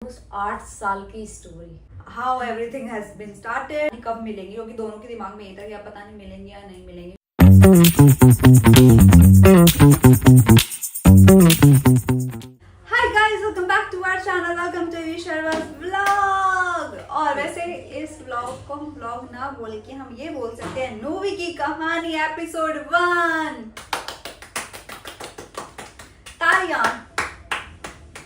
8 साल की story. How everything has been started. कब मिलेंगी, क्योंकि दोनों के दिमाग में ये था कि अब पता नहीं मिलेंगे या नहीं मिलेंगे। Hi guys, welcome back to our channel, welcome to Sharma's vlog. और वैसे इस व्लॉग को हम व्लॉग ना बोल के हम ये बोल सकते हैं नूवी की कहानी एपिसोड 1। तालियां।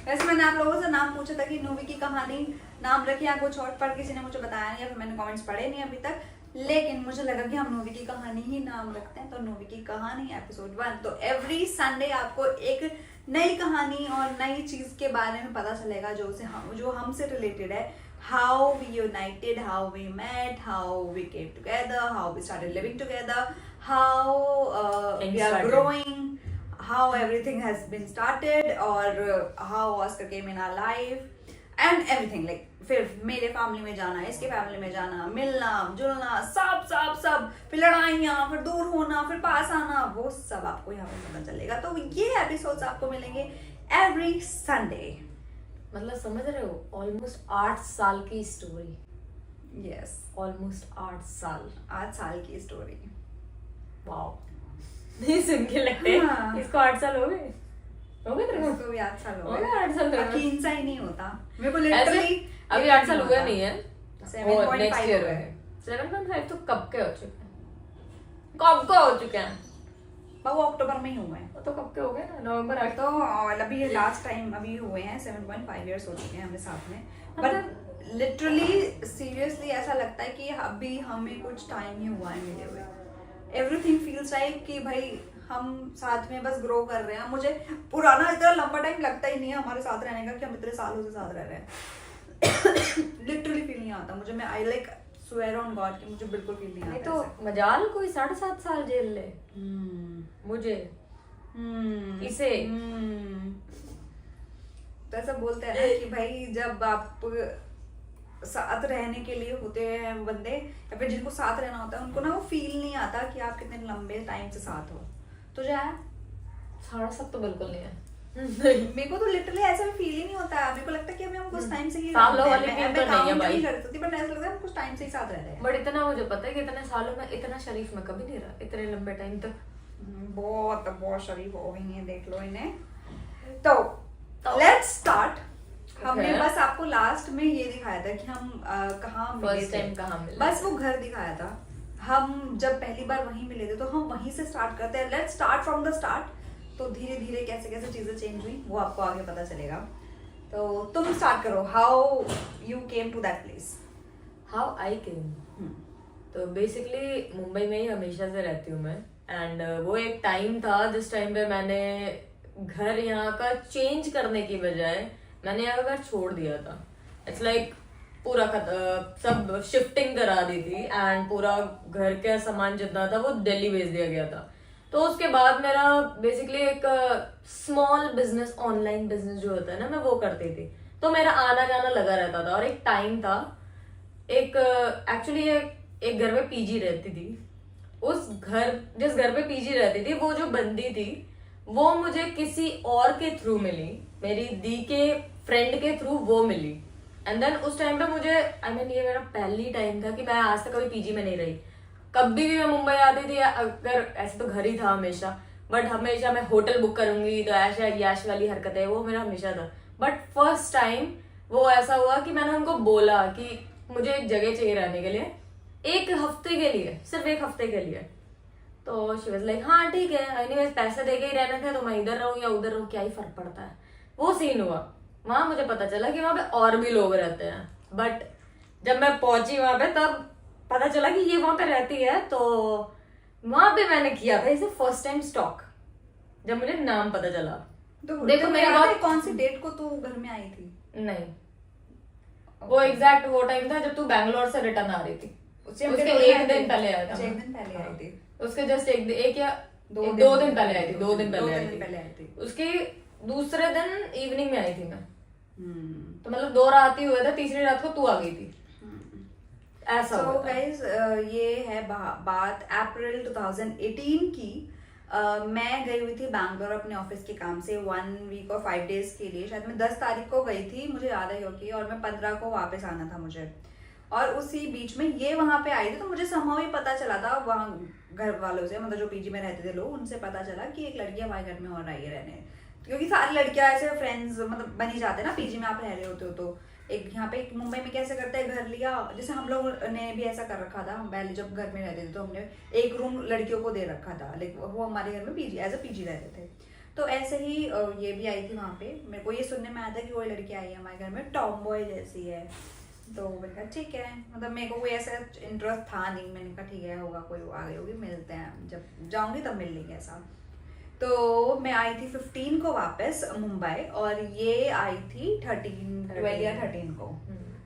वैसे मैंने आप लोगों से नाम पूछा था कि नूवी की कहानी नाम रखे या कुछ और, पर किसी ने मुझे बताया नहीं या फिर मैंने कमेंट्स पढ़े नहीं अभी तक। लेकिन मुझे लगा कि हम नूवी की कहानी ही नाम रखते हैं, तो नूवी की कहानी एपिसोड 1। तो एवरी संडे आपको एक नई कहानी और नई चीज के बारे में पता चलेगा जो हमसे रिलेटेड है। How we united, how we met, how we came together, how we started living together, how we are growing, how everything has been started, और how Oscar came in our life and everything, like फिर मेरे family में जाना, इसके family में जाना, मिलना जुलना, सब फिर लड़ाइयाँ, फिर दूर होना, फिर पास आना, वो सब आपको यहाँ पे पता चलेगा। तो ये एपिसोड्स आपको मिलेंगे एवरी संडे। मतलब समझ रहे हो, ऑलमोस्ट 8 साल की स्टोरी। यस, ऑलमोस्ट 8 साल। 8 साल की स्टोरी। वाओ, नहीं सुन के लगते हैं हाँ। इसको 8 साल हो गए। हो गए तेरे को? इसको भी 8 साल हो हो गए। गए 8 साल तेरे को? यकीन सा ही नहीं होता मेरे को, ऐसे लिटरली अभी 8 साल हुए नहीं है। 7.5 नेक्स्ट ईयर हुए है। हैं। 7.5 तो कब के हो चुके हैं? कब के हो चुके हैं? वो अक्टूबर में ही हुए हैं। वो तो कब के हो गए ना, नवंबर आ तो अभी लास्ट टाइम अभी हुए हैं 7.5 इयर्स हो चुके हैं हमें साथ में। बट लिटरली सीरियसली ऐसा लगता है कि अभी हमें कुछ टाइम ही हुआ है मिले हुए। एवरीथिंग फील्स लाइक कि भाई हम साथ में बस ग्रो कर रहे हैं। मुझे पुराना इतना लंबा टाइम लगता ही नहीं है हमारे साथ रहने का कि हम इतने सालों से साथ रह रहे हैं। लिटरली फील नहीं आता मुझे। मैं I like swear on God कि मुझे बिल्कुल फील नहीं आता। नहीं तो मजाल कोई 7.5 साल जेल ले मुझे इसे। तो ऐसा बोलते हैं ना कि भाई जब आप साथ रहने के लिए होते हैं बंदे, या फिर जिनको साथ रहना होता है, उनको ना वो फील नहीं आता कि आप कितने लंबे टाइम से साथ हो। तो जो है 7.5 तो बिल्कुल नहीं है। मेरे को तो लिटरली ऐसा फील ही नहीं होता है। मेरे को लगता है कि अभी हम कुछ टाइम से ही सालों वाली फील तो नहीं है भाई। करती थी, बट ऐसा लगता है हम कुछ टाइम से ही साथ रह रहे हैं। बट इतना मुझे पता है कि इतने सालों में इतना शरीफ मैं कभी नहीं रहा, इतने लंबे टाइम तक। बहुत बहुत शरीफ हो गई हैं, देख लो इन्हें। तो लेट्स स्टार्ट। हमने बस आपको लास्ट में ये दिखाया था कि हम कहाँ मिले फर्स्ट थे। टाइम कहाँ मिले, बस वो घर दिखाया था। हम जब पहली बार वहीं मिले थे तो हम वहीं से स्टार्ट करते हैं। Let's start from the start. तो धीरे धीरे कैसे कैसे चीजें चेंज हुई वो आपको आगे पता चलेगा। तो तुम स्टार्ट करो। How you came to that place. How I came. तो बेसिकली मुंबई में ही हमेशा से रहती हूँ मैं। एंड वो एक टाइम था जिस टाइम पे मैंने घर यहाँ का चेंज करने की बजाय मैंने यहाँ का घर छोड़ दिया था। इट्स लाइक पूरा सब शिफ्टिंग करा दी थी एंड पूरा घर का सामान जितना था वो दिल्ली भेज दिया गया था। तो उसके बाद मेरा बेसिकली एक स्मॉल बिजनेस, ऑनलाइन बिजनेस जो होता है ना, मैं वो करती थी। तो मेरा आना जाना लगा रहता था। और एक टाइम था, एक एक्चुअली एक घर में पीजी रहती थी। जिस घर पे पीजी रहती थी, वो जो बंदी थी वो मुझे किसी और के थ्रू मिली, मेरी दी के फ्रेंड के थ्रू वो मिली। एंड देन उस टाइम पे मुझे ये मेरा पहली टाइम था कि मैं आज तक कभी पीजी में नहीं रही। कभी भी मैं मुंबई आती थी, अगर ऐसे तो घर ही था हमेशा, बट हमेशा मैं होटल बुक करूंगी तो ऐशा याश वाली हरकतें, वो मेरा हमेशा था। बट फर्स्ट टाइम वो ऐसा हुआ कि मैंने उनको बोला कि मुझे एक जगह चाहिए रहने के लिए, 1 हफ्ते के लिए, सिर्फ 1 हफ्ते के लिए। तो शी वाज लाइक हाँ ठीक है, एनीवेज पैसे दे के ही रहने थे तो मैं इधर रहूं या उधर रहूं, क्या ही फर्क पड़ता है। वो सीन हुआ। वहां मुझे पता चला कि वहां पे और भी लोग रहते हैं। बट जब मैं पहुंची वहां पे तब पता चला कि ये वहां पे रहती है। तो वहां पे मैंने किया था इसे फर्स्ट टाइम स्टॉक, जब मुझे नाम पता चला। तो देखो मेरी बात, कौन सी डेट को तू घर में आई थी? नहीं वो एग्जैक्ट वो टाइम था जब तू बैंगलोर से रिटर्न आ रही थी। उसके 1 दिन पहले आया था। 1 दिन पहले आई थी। उसके जस्ट एक या 2 दिन पहले आई थी। 2 दिन पहले आई थी। उसके दूसरे दिन इवनिंग में आई थी मैं। तो मतलब 2 रात ही हुए थे, तीसरी रात को तू आ गई थी। ऐसा so guys, ये है बात अप्रैल 2018 की। मैं गई हुई थी बैंगलोर अपने ऑफिस के काम से 1 वीक और 5 डेज के लिए। शायद मैं 10 तारीख को गई थी, मुझे याद है क्योंकि, और मैं 15 को वापस आना था मुझे। और उसी बीच में ये वहां पे आई थी, तो मुझे समहाउ ही पता चला था वहाँ घर वालों से, मतलब जो पीजी में रहते थे लोग, उनसे पता चला कि एक लड़की हमारे घर में और आई है रहने। क्योंकि सारी लड़कियां ऐसे फ्रेंड्स मतलब बनी जाते हैं ना, पीजी में आप रह रहे होते हो तो। एक यहाँ पे एक मुंबई में कैसे करते हैं, घर लिया, जैसे हम लोग ने भी ऐसा कर रखा था। हम पहले जब घर में रहते थे तो हमने एक रूम लड़कियों को दे रखा था, लेकिन वो हमारे घर में पीजी एज अ पीजी रहते थे। तो ऐसे ही ये भी आई थी वहाँ पे। मेरे को ये सुनने में आया था कि वो लड़की आई है हमारे घर में, टॉम बॉय जैसी है। तो मैंने कहा ठीक है, मतलब मेरे को कोई ऐसा इंटरेस्ट था नहीं। मैंने कहा ठीक है, होगा कोई आ गई होगी, मिलते हैं, जब जाऊंगी तब मिल लेंगे ऐसा। तो मैं आई थी 15 को वापस मुंबई, और ये आई थी 12 या 13 को।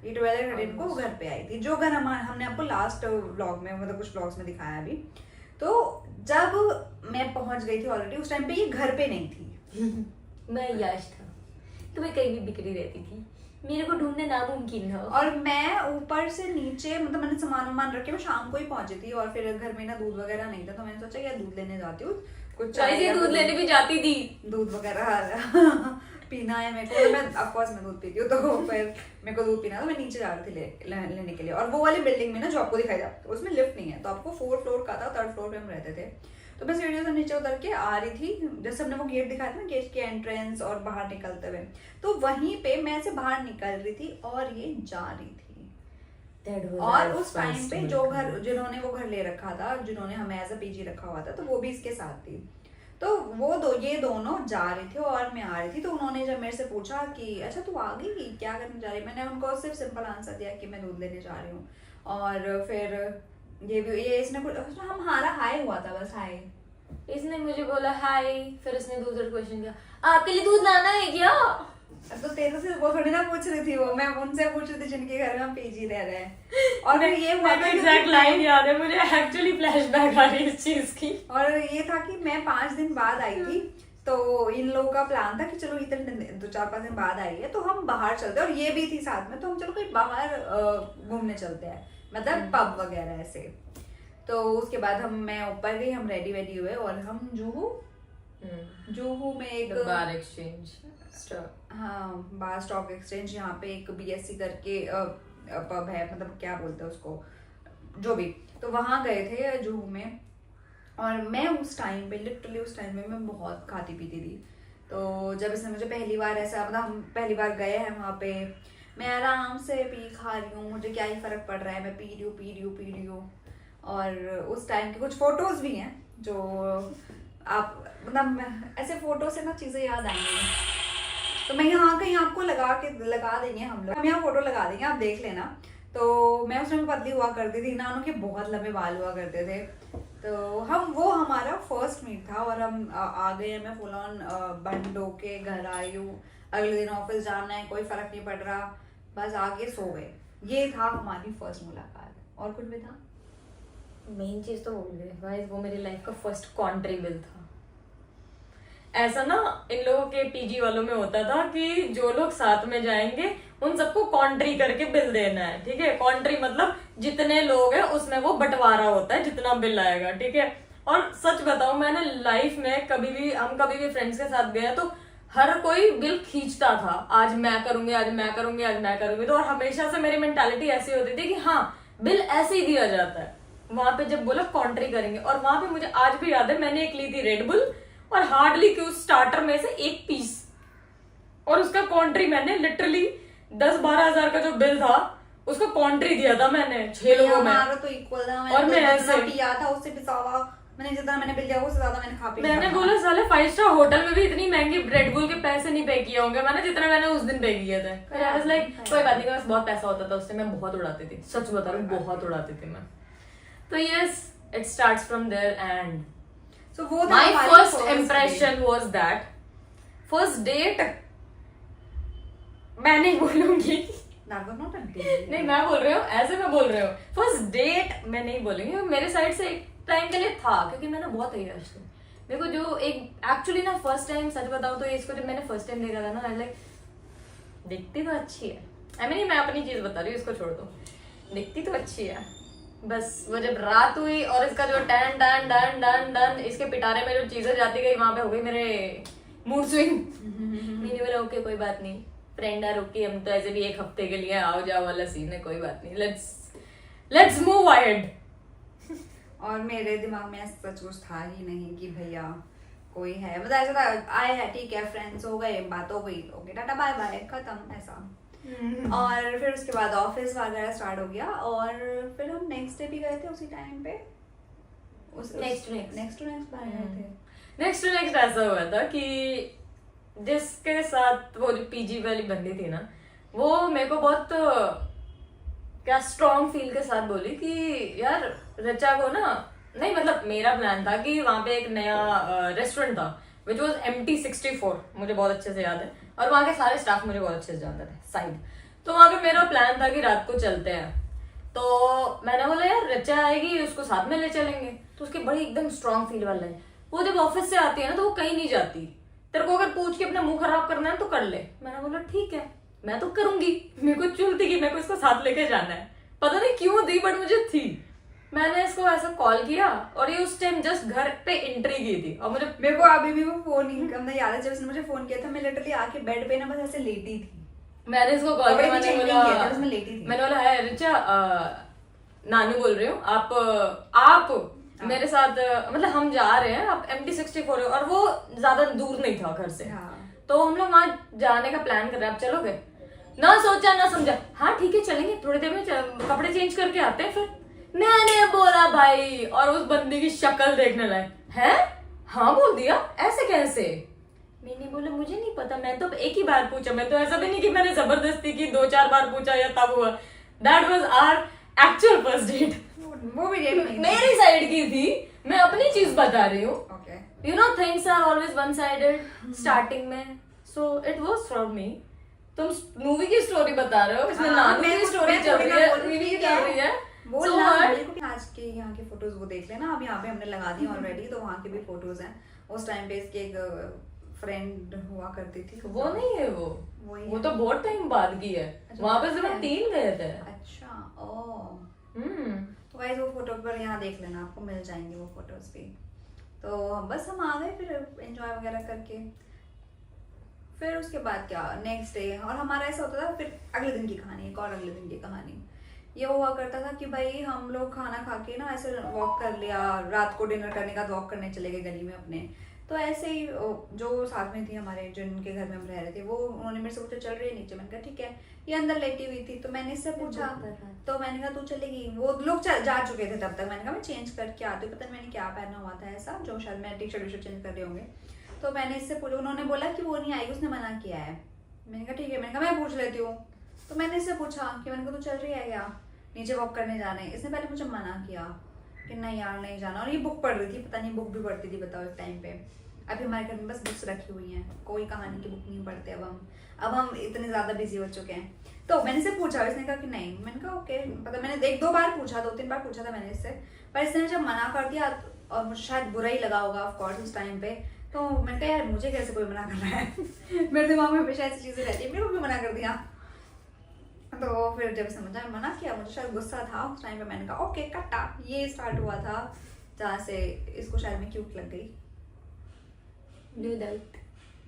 ये 12 या 13 को घर पे आई थी, जो घर हमने आपको लास्ट व्लॉग में, मतलब कुछ व्लॉग्स में दिखाया अभी। तो जब मैं पहुंच गई थी ऑलरेडी, उस टाइम पे ये घर पे नहीं थी। मैं याश था, तुम्हें कहीं भी बिखरी रहती थी, मेरे को ढूंढने नामुमकिन था। और मैं ऊपर से नीचे, मतलब मैंने सामान रखे, मैं शाम को ही पहुंची थी, और फिर घर में ना दूध वगैरह नहीं था, तो मैंने सोचा यार दूध लेने जाती हूँ, कुछ चाय दूध लेने भी जाती थी, दूध वगैरह पीना है मेरे को। मैं ऑफकोर्स मैं दूध पीती हूँ, तो फिर मेरे को दूध पीना, तो मैं नीचे जा रही थी लेने के लिए। और वो वाली बिल्डिंग में ना जो आपको दिखाई जाती है, उसमें लिफ्ट नहीं है, तो आपको 4 फ्लोर का था, 3rd फ्लोर पे हम रहते थे। तो मैं सीढ़ियों से नीचे उतर के आ रही थी, जैसे हमने वो गेट दिखाया था ना, गेट के एंट्रेंस और बाहर निकलते हुए, तो वहीं पे मैं ऐसे बाहर निकल रही थी और ये जा रही थी। और उस टाइम पे जो घर, जिन्होंने वो घर ले रखा था, जिन्होंने हमें एज अ पीजी रखा हुआ था, तो वो भी इसके साथ थी। तो वो ये दोनों जा रहे थे और मैं आ रही थी। तो उन्होंने जब मेरे से पूछा कि अच्छा तू आ गई, क्या करने जा रही, मैंने उनको सिर्फ सिंपल आंसर दिया कि मैं दूध लेने जा रही हूँ। और फिर ये इसने कुछ हमारा हाय हुआ था, बस हाय। इसने मुझे बोला हाय, फिर इसने दूसरा क्वेश्चन किया, आपके लिए दूध लाना है क्या? तो तेरे से वो थोड़ी ना पूछ रही थी, वो मैं उनसे पूछ रही थी जिनके घर में हम पीजी रह रहे हैं। और फिर ये हुआ था, एग्जैक्ट लाइन याद है मुझे, एक्चुअली फ्लैशबैक आ रही है इस चीज की। और ये था कि मैं 5 दिन बाद आई थी, तो इन लोगों का प्लान था कि चलो इतने 4-5 दिन बाद आई है तो हम बाहर चलते हैं, और ये भी थी साथ में, तो हम चलो कोई बाहर घूमने चलते हैं, मतलब पब वगैरह ऐसे। तो उसके बाद मैं ऊपर गई, हम रेडी हुए, और हम जुहू में एक बार एक्सचेंज, हाँ बार स्टॉक एक्सचेंज, यहाँ पे एक BSC करके पब है, मतलब क्या बोलते हैं उसको, जो भी। तो वहां गए थे जुहू में, और मैं उस टाइम पे, लिटरली उस टाइम पे मैं बहुत खाती पीती थी। तो जब इसने मुझे पहली बार ऐसा, मतलब हम पहली बार गए हैं वहाँ पे, मैं आराम से पी खा रही हूँ, मुझे क्या ही फर्क पड़ रहा है, मैं पी रही हूँ। और उस टाइम के कुछ फोटोज भी हैं जो आप, मतलब ऐसे फोटो से ना चीजें याद आएंगी, तो मैं यहाँ कहीं आपको लगा देंगे, हम यहाँ फोटो लगा देंगे, आप देख लेना। तो मैं उस टाइम पतली हुआ करती थी, नानों के बहुत लंबे बाल हुआ करते थे। तो वो हमारा फर्स्ट मीट था, और हम आ गए, मैं फुल ऑन बंड होके घर आई हूँ, अगले दिन ऑफिस जाना है, कोई फर्क नहीं पड़ रहा, बस आके सो गए। ये था हमारी फर्स्ट मुलाकात। और कुछ भी था? मेन चीज तो बोल गए गाइस, वो मेरी लाइफ का फर्स्ट कॉन्ट्री बिल था। ऐसा ना इन लोगों के पीजी वालों में होता था कि जो लोग साथ में जाएंगे उन सबको कॉन्ट्री करके बिल देना है, ठीक है। कॉन्ट्री मतलब जितने लोग हैं उसमें वो बंटवारा होता है, जितना बिल आएगा, ठीक है। और सच बताऊं, मैंने लाइफ में कभी भी फ्रेंड्स के साथ गया तो हर कोई बिल खींचता था, आज मैं करूंगी, आज मैं करूंगी, आज मैं करूंगी। तो और हमेशा से मेरी मेंटालिटी ऐसी होती थी कि हाँ बिल ऐसे ही दिया जाता है। वहां पे जब बोला कॉन्ट्री करेंगे, और वहां पे मुझे आज भी याद है, मैंने एक ली थी रेड बुल, और हार्डली क्यों स्टार्टर में से 1 पीस, और उसका कॉन्ट्री मैंने लिटरली 10-12 हजार का जो बिल था उसका कॉन्ट्री दिया था मैंने 6 लोगों में। तो इक्वल था, और मैं ऐसे पिया था उससे भी ज्यादा, मैंने जितना मैंने बिल दिया उससे ज्यादा मैंने खा पिया। मैंने बोला साले 5 स्टार होटल में भी इतनी महंगी रेड बुल के पैसे नहीं पे किए होंगे मैंने, जितना मैंने उस दिन पे किए थे। लाइक कोई बात नहीं, मेरे पास बहुत पैसा होता था उससे, मैं बहुत उड़ाती थी, सच बता रही हूँ, बहुत उड़ाती थी मैं। तो yes, it starts from there, and So, वो था my हमारी first first impression was that first date, मैं नहीं बोलूंगी, That was not a date. नहीं मैं बोल रही हूँ, ऐसे मैं बोल रही हूँ, फर्स्ट डेट मैं नहीं बोलूंगी, मेरे साइड से एक टाइम के लिए था, क्योंकि मैं ना बहुत अय्याश थी। मेरे को जो एक एक्चुअली ना फर्स्ट टाइम, सच बताऊँ तो इसको जब मैंने फर्स्ट टाइम देखा था ना, लाइक दिखती तो अच्छी है, I mean, मैं अपनी चीज बता रही हूँ, इसको छोड़ दो, दिखती तो अच्छी है, बस वो जब रात हुई और इसका जो done done done done done इसके पिटारे में जो चीजें जाती गई वहां पे हो गई मेरे मूड स्विंग। मैंने बोला ओके कोई बात नहीं, फ्रेंड आर ओके, हम तो ऐसे भी एक हफ्ते के लिए आओ जाओ वाला सीन है, कोई बात नहीं, लेट्स मूव अहेड। और मेरे दिमाग में ऐसा सच कुछ था ही नहीं कि भैया कोई है, मतलब ऐसा था आए है ठीक है, फ्रेंड्स हो गए, बात हो गई, ओके टाटा बाय बाय खत्म ऐसा। और फिर उसके बाद ऑफिस वगैरह स्टार्ट हो गया और फिर हम नेक्स्ट डे भी गए थे उसी टाइम पे। नेक्स्ट बार गए थे। नेक्स्ट टू नेक्स्ट ऐसा हुआ था कि जिसके साथ वो जो पीजी वाली बंदी थी ना, वो मेरे को बहुत क्या स्ट्रॉन्ग फील के साथ बोली कि यार रचा को ना, नहीं मतलब मेरा प्लान था कि वहां पे एक नया रेस्टोरेंट था विच वॉज MT64, मुझे बहुत अच्छे से याद है, और वहां के सारे स्टाफ मुझे बहुत अच्छे से जानते थे साइड। तो वहां पे मेरा प्लान था कि रात को चलते हैं, तो मैंने बोला यार रचा आएगी उसको साथ में ले चलेंगे। तो उसकी बड़ी एकदम स्ट्रॉन्ग फील वाला है, वो जब ऑफिस से आती है ना तो वो कहीं नहीं जाती, तेरे को अगर पूछ के अपना मुंह खराब करना है तो कर ले। मैंने बोला ठीक है मैं तो करूंगी, मेरे को चुल थी कि मेरे को इसको साथ लेके जाना है, पता नहीं क्यों थी बट मुझे थी। मैंने इसको ऐसा कॉल किया और ये उस टाइम जस्ट घर पे एंट्री की थी और मुझे मेरे को अभी भी वो फोन याद है, जब उसने मुझे फोन किया था मैं लिटरली आके बेड पे ना बस ऐसे लेटी थी। मैंने इसको कॉल किया, मैंने बोला है रिचा नानू बोल रही हूँ, आप मेरे साथ मतलब हम जा रहे हैं, आप MT64 और वो ज्यादा दूर नहीं था घर से, तो हम लोग वहां जाने का प्लान कर रहे हैं, आप चलोगे? ना सोचा ना समझा, हाँ ठीक है चलेंगे, थोड़ी देर में कपड़े चेंज करके आते हैं। फिर मैंने बोला भाई, और उस बंदी की शक्ल देखने लायक है, हाँ बोल दिया ऐसे कैसे? मैंने बोला मुझे नहीं पता, मैं तो एक ही बार पूछा, मैं तो ऐसा भी नहीं कि मैंने जबरदस्ती की 2-4 बार पूछा या तब हुआ। That was our actual first date, वो भी मेरी साइड की थी, मैं अपनी चीज बता रही हूँ। You know things are always one sided starting में, so it was from me. तुम मूवी की स्टोरी बता रहे हो, इसमें नानू की स्टोरी चल रही है, मूवी चल रही है। आज के यहाँ के फोटोज वो देख लेना, अब यहाँ पे हमने लगा दी ऑलरेडी, तो वहाँ के भी फोटोज हैं। उस टाइम पे इसके एक फ्रेंड हुआ करती थी, वो नहीं है वो तो बहुत टाइम बाद की है। वहाँ पे सिर्फ 3 गए थे। अच्छा तो गाइस वो फोटो पर यहाँ देख लेना, आपको मिल जाएंगे वो फोटोज भी। तो बस हम आ गए फिर एंजॉय वगैरह करके। फिर उसके बाद क्या नेक्स्ट डे, और हमारा ऐसा होता था फिर अगले दिन की कहानी, एक और अगले दिन की कहानी ये हुआ करता था कि भाई हम लोग खाना खा के ना ऐसे वॉक कर लिया, रात को डिनर करने का वॉक करने चले गए गली में अपने। तो ऐसे ही जो साथ में थी हमारे, जिनके घर में हम रह रहे थे, वो उन्होंने मेरे से पूछा चल रही है नीचे? मैंने कहा ठीक है। ये अंदर लेटी हुई थी तो मैंने इससे पूछा, तो मैंने कहा तू चलेगी? वो लोग जा चुके थे तब तक। मैंने कहा मैं चेंज करके आती हूँ, पता नहीं मैंने क्या पहना हुआ था ऐसा, जो शायद मैं टी शर्ट चेंज कर रहे होंगे। तो मैंने इससे पूछा, उन्होंने बोला कि वो नहीं आएगी, उसने मना किया है। मैंने कहा ठीक है, मैंने कहा मैं पूछ लेती हूँ। तो मैंने इससे पूछा कि मैंने कहा तू चल रही है क्या, नीचे वॉक करने जाना है? इसने पहले मुझे मना किया कि नहीं यार नहीं जाना, और ये बुक पढ़ रही थी, पता नहीं बुक भी पढ़ती थी बताओ एक टाइम पे। अभी हमारे घर में बस बुक्स रखी हुई हैं, कोई कहानी की बुक नहीं पढ़ते अब हम इतने ज्यादा बिजी हो चुके हैं। तो मैंने इससे पूछा, इसने कहा कि नहीं। मैंने कहा ओके, पता मैंने 1-2 बार पूछा, 2-3 बार पूछा था मैंने इससे, पर इसने जब मना कर दिया और मुझे शायद बुरा ही लगा होगा ऑफ कोर्स उस टाइम पे। तो मैंने कहा यार मुझे कैसे कोई मना कर रहा है मेरे दिमाग में हमेशा ऐसी चीजें रहती है, मेरे को भी मना कर दिया। तो फिर जब समझा मना किया, मुझे शायद गुस्सा था उस टाइम पे, मैंने कहा ओके कट्टा। ये स्टार्ट हुआ था जहाँ से इसको शायद मैं क्यूट लग गई, नो डाउट।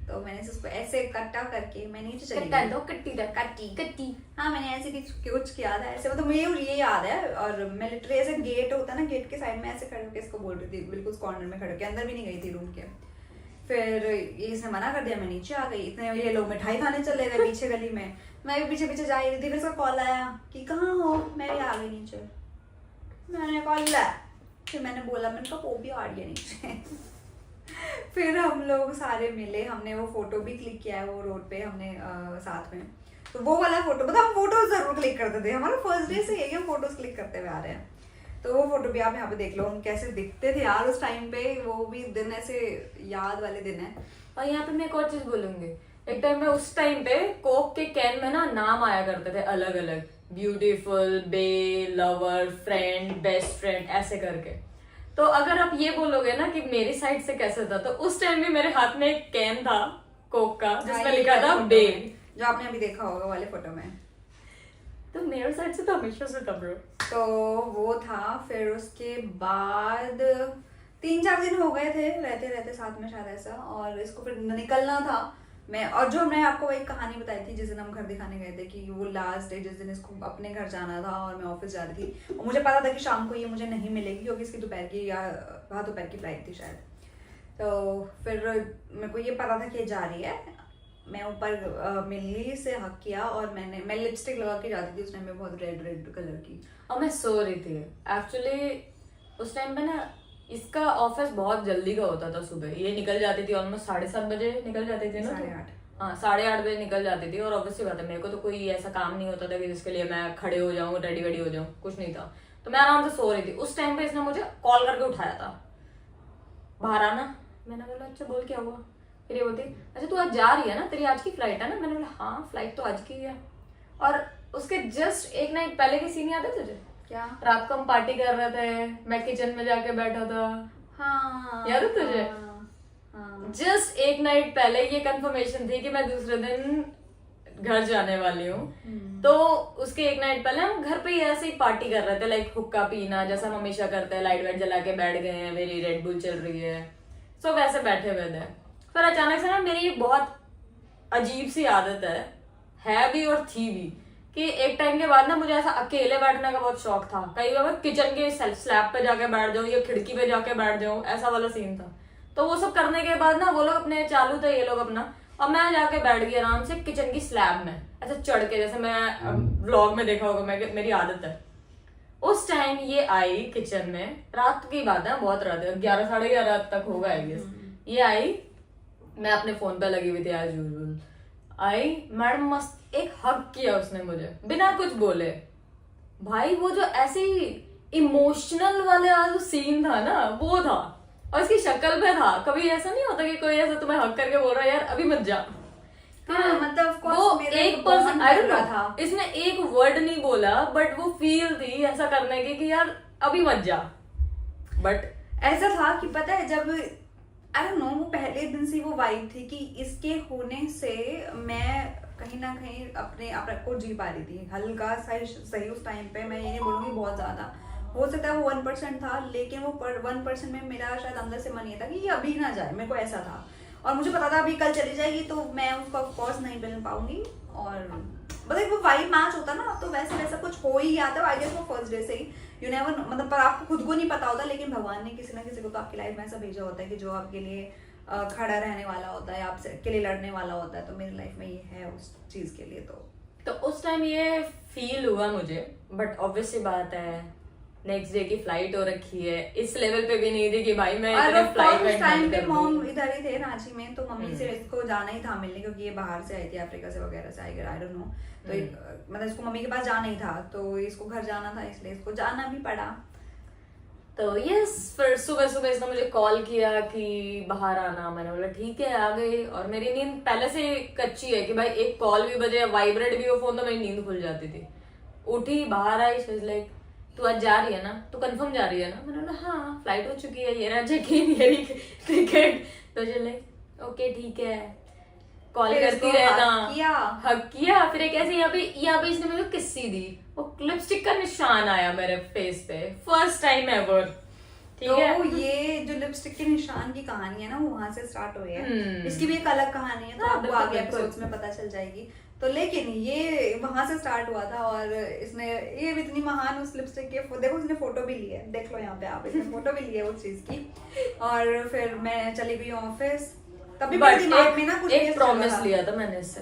तो मैंने उसको ऐसे कट्टा करके मैं नीचे चली गई, कट्टी हाँ मैंने ऐसे कुछ किया था ऐसे, मतलब मुझे ये याद है। और मैं लिटरली ऐसे गेट होता है ना, गेट के साइड में ऐसे खड़े होकर इसको बोल रही थी, बिल्कुल कॉर्नर में खड़े होकर, अंदर भी नहीं गई थी रूम के। फिर इसने मना कर दिया, मैं नीचे आ गई। इतने ये लोग मिठाई खाने चले गए पीछे गली में, मैं भी पीछे पीछे जा रही थी। फिर उसका कॉल आया कि कहाँ हो, मैं भी आ गई नीचे। मैंने कॉल ला, फिर मैंने बोला, मैंने कहा वो भी आ रही है नीचे फिर हम लोग सारे मिले, हमने वो फोटो भी क्लिक किया है वो रोड पे हमने साथ में। तो वो वाला फोटो, मतलब हम फोटो जरूर क्लिक करते थे, हमारा फर्स्ट डे से यही हम फोटोज क्लिक करते हुए आ रहे हैं। तो वो फोटो भी आप यहाँ पे देख लो, हम कैसे दिखते थे यार उस टाइम पे, वो भी दिन ऐसे याद वाले दिन है। और यहाँ पे मैं एक और चीज बोलूंगी, एक टाइम में उस टाइम पे कोक के कैन में ना नाम आया करते थे अलग अलग, ब्यूटीफुल, बे, लवर, फ्रेंड, बेस्ट फ्रेंड, ऐसे करके। तो अगर आप ये बोलोगे ना कि मेरी साइड से कैसे था, तो उस टाइम भी मेरे हाथ में एक कैन था कोक का जिसमें लिखा था बे, जो आपने अभी देखा होगा वाले फोटो में। तो मेरे साइड से तो हमेशा से था ब्रो। तो वो था, फिर उसके बाद 3-4 दिन हो गए थे रहते रहते साथ में शायद ऐसा, और इसको फिर निकलना था मैं, और जो हमने आपको एक कहानी बताई थी जिस दिन हम घर दिखाने गए थे कि वो लास्ट डे जिस दिन इसको अपने घर जाना था और मैं ऑफिस जा रही थी, और मुझे पता था कि शाम को ये मुझे नहीं मिलेगी क्योंकि इसकी दोपहर की या दोपहर की फ्लाइट थी शायद। तो फिर मेरे को ये पता था कि ये जा रही है। मैं ऊपर मिली से हक किया और मैं लिपस्टिक लगा के जाती थी उस टाइम में, बहुत रेड कलर की, और मैं सो रही थी एक्चुअली उस टाइम पे ना। इसका ऑफिस बहुत जल्दी का होता था सुबह, ये निकल जाती थी ऑलमोस्ट 7:30 बजे निकल जाती थी ना, 8:30। हाँ 8:30 बजे निकल जाती थी। और ऑब्वियसली बात है मेरे को तो कोई ऐसा काम नहीं होता था कि जिसके लिए मैं खड़े हो जाऊँ रेडी वेडी हो जाऊँ, कुछ नहीं था। तो मैं आराम से सो रही थी। उस टाइम पे इसने मुझे कॉल करके उठाया था, बाहर आना। मैंने बोला अच्छा बोल क्या हुआ। फिर ये बोलती अच्छा तू आज जा रही है ना, तेरी आज की फ्लाइट है ना। मैंने बोला हाँ फ्लाइट तो आज की है। और उसके जस्ट एक नाइट पहले की सीन याद है तुझे? क्या? रात को हम पार्टी कर रहे थे, मैं किचन में जाके बैठा था। हाँ याद है तुझे? हाँ। जस्ट एक नाइट पहले ये कंफर्मेशन थी कि मैं दूसरे दिन घर जाने वाली हूँ। तो उसके एक नाइट पहले हम घर पे ही ऐसे ही पार्टी कर रहे थे, लाइक हुक्का पीना जैसा हम हमेशा करते हैं, लाइट वाइट जला के बैठ गए हैं, मेरी रेड बुल चल रही है, सो वैसे बैठे हुए थे। फिर अचानक से ना मेरी बहुत अजीब सी आदत है भी और थी भी, कि एक टाइम के बाद ना मुझे ऐसा अकेले बैठने का बहुत शौक था। कई बार किचन के स्लैब पे जाके बैठ जाऊं या खिड़की पे जाके बैठ जाऊं, ऐसा वाला सीन था। तो वो सब करने के बाद ना वो लोग अपने चालू थे ये लोग अपना, और मैं जाके बैठ गई आराम से किचन की स्लैब में ऐसे चढ़ के, जैसे मैं व्लॉग में देखा होगा, मेरी आदत है। उस टाइम ये आई किचन में, रात की बात है, बहुत रात है, 11 साढ़े 11 तक होगा आई गेस। ये आई, मैं अपने फोन पे लगी हुई थी एज यूजुअल। आई मैडम मस्त एक हग किया उसने मुझे बिना कुछ बोले। भाई वो जो ऐसे इमोशनल वाले जो सीन था ना वो था, और इसकी शक्ल पे था। कभी ऐसा नहीं होता कि कोई ऐसा तुम्हें हग करके बोल रहा है यार अभी मत जा। हाँ, मतलब वो एक पर्सन आई डोंट नो था, इसने एक वर्ड नहीं बोला बट वो फील थी ऐसा करने की कि यार अभी मत जा। बट ऐसा था कि पता है जब आई डोंट नो वो पहले दिन से वो वाइब थी कि इसके होने से मैं कहीं ना कहीं अपने आप को जी पा रही थी हल्का सही उस टाइम पे। मैं ये नहीं बोलूंगी बहुत ज्यादा, हो सकता है वो 1% था, लेकिन वो 1% में मेरा शायद अंदर से मन ये था कि ये अभी ना जाए, मेरे को ऐसा था। और मुझे पता था अभी कल चली जाएगी तो मैं उसको ऑफकोर्स नहीं मिल पाऊंगी, और मतलब वो वाइब मैच होता ना, तो वैसे वैसा कुछ हो ही आता है। आई गेस वो फर्स्ट डे से ही यू नेवर, मतलब पर आपको खुद को नहीं पता होता, लेकिन भगवान ने किसी ना किसी को तो आपकी लाइफ में ऐसा भेजा होता है कि जो आपके लिए खड़ा रहने वाला होता है, आपसे के लिए लड़ने वाला होता है। तो मेरी लाइफ में ये है उस चीज के लिए। तो उस टाइम ये फील हुआ मुझे, बट ऑब्वियसली बात है नेक्स्ट डे की फ्लाइट हो रखी है, इस लेवल पे भी नहीं थी कि भाई मैं फ्लाइट में टाइम पे मॉम इधर ही थे रांची में, तो मम्मी से इसको जाना ही था मिलने, क्योंकि ये बाहर से आई थी अफ्रीका से वगैरह से, आई डोंट नो। तो मतलब इसको मम्मी के पास जाना ही था, तो इसको घर जाना था, इसलिए इसको जाना भी पड़ा। तो यस, फिर सुबह सुबह इसने मुझे कॉल किया कि बाहर आना। मैंने बोला ठीक है आ गई। और मेरी नींद पहले से कच्ची है कि भाई एक कॉल भी बजे, वाइब्रेट भी हो फोन, तो मेरी नींद खुल जाती थी। उठी, बाहर आई, शी वाज लाइक तू आज जा रही है ना, तू कंफर्म जा रही है ना। मैंने बोला हाँ फ्लाइट हो चुकी है, ये रहा चेक इन, ये टिकट। तो चले ओके ठीक है, कॉल करती रहना। हक किया। फिर एक ऐसे यहाँ पे इसने मुझे किस्सी दी, वो लिपस्टिक का निशान आया मेरे फेस पे, फर्स्ट टाइम एवर। ठीक है, तो ये जो लिपस्टिक के निशान की कहानी है ना, वो वहां से स्टार्ट हुई है। इसकी भी एक अलग कहानी है, तो आपको आगे एपिसोड्स में पता चल जाएगी। तो लेकिन ये वहां से स्टार्ट हुआ था, और इसने ये इतनी महान उस लिपस्टिक के, देखो इसने फोटो भी ली है, देख लो यहाँ पे आप, इसने फोटो भी ली है उस चीज की। और फिर मैं चली गई ऑफिस, तभी दिमाग में ना कुछ एक प्रॉमिस लिया था मैंने इससे,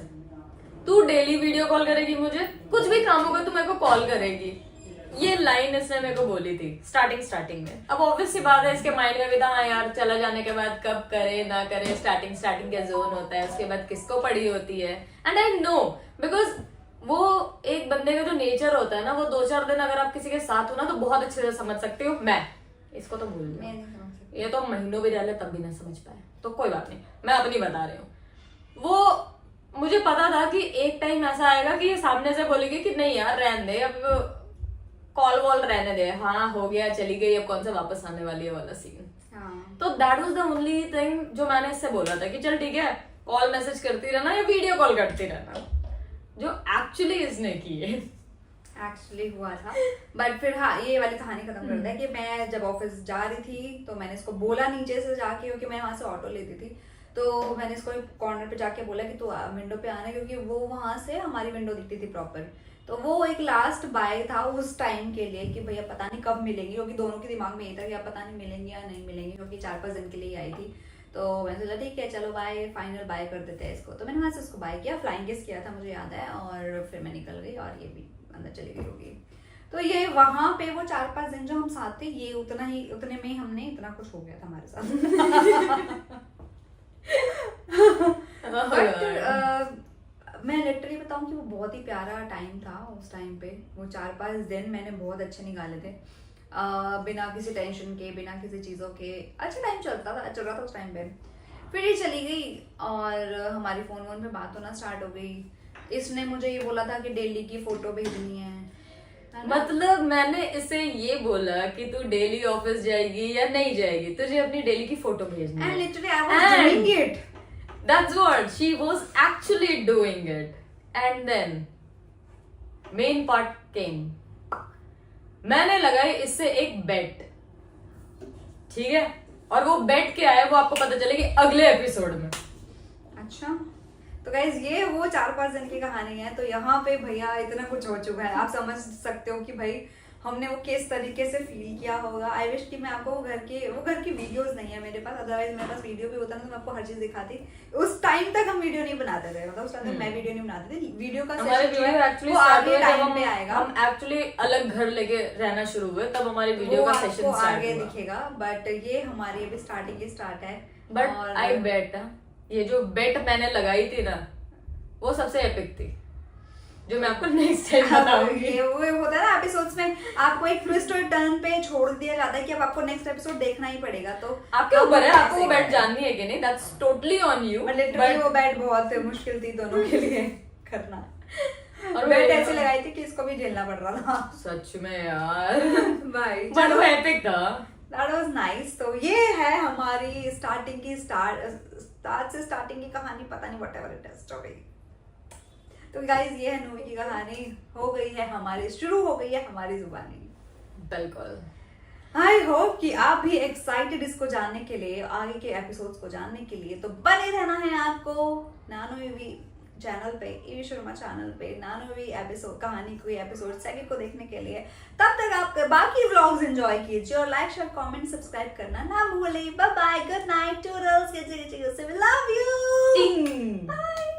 तू डेली वीडियो कॉल करेगी मुझे, कुछ भी काम होगा तू मेरे को कॉल करेगी। ये लाइन इसने मेरे को बोली थी स्टार्टिंग में। अब ऑब्वियस सी बात है इसके माइंड में भी था हाँ यार चला जाने के बाद कब करे ना करे, स्टार्टिंग का जोन होता है, उसके बाद किसको पड़ी होती है। एंड आई नो बिकॉज वो एक बंदे का जो नेचर होता है ना, वो 2-4 दिन अगर आप किसी के साथ हो ना तो बहुत अच्छे से समझ सकते हो। मैं इसको तो भूल जाऊँ, ये तो महीनों भी रह ले तब भी ना समझ पाए, तो कोई बात नहीं, मैं अपनी बता रही हूँ। वो मुझे पता था कि एक टाइम ऐसा आएगा कि ये सामने से बोलेगी कि नहीं यार रहने दे, अब कॉल वॉल रहने दे, हाँ हो गया चली गई, अब कौन सा वापस आने वाली है वाला सीन। तो that was the only thing जो मैंने इससे बोला था कि चल ठीक है कॉल मैसेज करती रहना या वीडियो कॉल करती रहना, जो एक्चुअली इसने की है। एक्चुअली हुआ था, बट फिर हाँ ये वाली कहानी खत्म कर दिया कि मैं जब ऑफिस जा रही थी तो मैंने इसको बोला नीचे से जाके, क्योंकि मैं वहां से ऑटो लेती थी, तो मैंने इसको कॉर्नर पे जाके बोला कि तू विंडो पे आना, क्योंकि वो वहां से हमारी विंडो दिखती थी प्रॉपर। तो वो एक लास्ट बाय था उस टाइम के लिए कि भैया पता नहीं कब मिलेंगे, क्योंकि दोनों के दिमाग में यही था कि अब पता नहीं मिलेंगे या नहीं मिलेंगे, क्योंकि 4-5 दिन के लिए आई थी। तो मैंने सोचा ठीक है चलो बाय, फाइनल बाय कर देते हैं इसको। तो मैंने वहां से उसको बाय किया, फ्लाइंग किस किया था मुझे याद है, और फिर मैं निकल गई और ये भी अंदर चली गई होगी। तो ये वहां पे वो 4-5 दिन जो हम साथ थे, ये उतने में ही हमने इतना कुछ हो गया था हमारे साथ। बट मैं लिटरली बताऊं कि वो बहुत ही प्यारा टाइम था उस टाइम पे। वो 4-5 दिन मैंने बहुत अच्छे निकाले थे, बिना किसी टेंशन के, बिना किसी चीज़ों के। अच्छा टाइम चल रहा था उस टाइम पे। फिर ये चली गई और हमारी फोन पे बात होना स्टार्ट हो गई। इसने मुझे ये बोला था कि डेली की फोटो भेजनी है। मतलब मैंने इसे ये बोला कि तू डेली ऑफिस जाएगी या नहीं जाएगी, तुझे अपनी डेली की फोटो भेजनी है। And literally I was doing it. That's what she was actually doing it. And then main part came. मैंने लगाई इससे एक बेट, ठीक है, और वो बेट क्या है वो आपको पता चलेगी अगले एपिसोड में। अच्छा तो गाइज ये वो 4-5 दिन की कहानी है। तो यहाँ पे भैया इतना कुछ हो चुका है, आप समझ सकते हो कि भाई हमने वो किस तरीके से फील किया होगा। आई विश कि मैं आपको वो घर की वीडियोस नहीं है मेरे पास, अदरवाइज मेरे पास वीडियो भी होता ना तो मैं आपको हर चीज दिखाती। उस टाइम तक हम वीडियो नहीं बनाते थे, मतलब उस टाइम तक मैं वीडियो नहीं बनाती थी। वीडियो का हमारे वीडियो एक्चुअली आगे टाइम पे आएगा, हम एक्चुअली अलग घर लेके रहना शुरू हुए तब हमारे वीडियो का सेशन आगे दिखेगा। बट ये हमारी अभी स्टार्ट है। बट आई बेट, ये जो बेट मैंने लगाई थी ना वो सबसे एपिक थी, जो मैं आपको नेक्स्ट टाइम बताऊंगी। ये वो होता है ना एपिसोड्स में, आपको एक ट्विस्ट और टर्न पे छोड़ दिया जाता है कि अब आपको नेक्स्ट एपिसोड देखना ही पड़ेगा। तो आपके ऊपर है, आपको वो बेट जाननी है कि नहीं, that's totally on you. But वो बेट बहुत मुश्किल थी दोनों के लिए करना, और बेट ऐसे लगाई थी कि इसको भी झेलना पड़ रहा था। सच में यार भाई बट वो एपिक था, दैट वाज नाइस। तो ये है हमारी स्टार्टिंग की कहानी, पता नहीं व्हाटएवर इट इज हो गई। तो गाइज ये है नूवी की कहानी, हो गई है हमारी, शुरू हो गई है हमारी जुबानी। बिल्कुल। आई होप कि आप भी एक्साइटेड इसको जानने के लिए, आगे के एपिसोड्स को जानने के लिए। तो बने रहना है आपको नानोवी चैनल पे, ईवी शर्मा चैनल पे, नानोवी एपिसोड कहानी कोई एपिसोड सेकंड को देखने के लिए। तब तक आप बाकी व्लॉग्स एंजॉय कीजिए और लाइक शेयर कमेंट सब्सक्राइब करना ना भूलें। Bye bye, good night, toodles, love you, bye.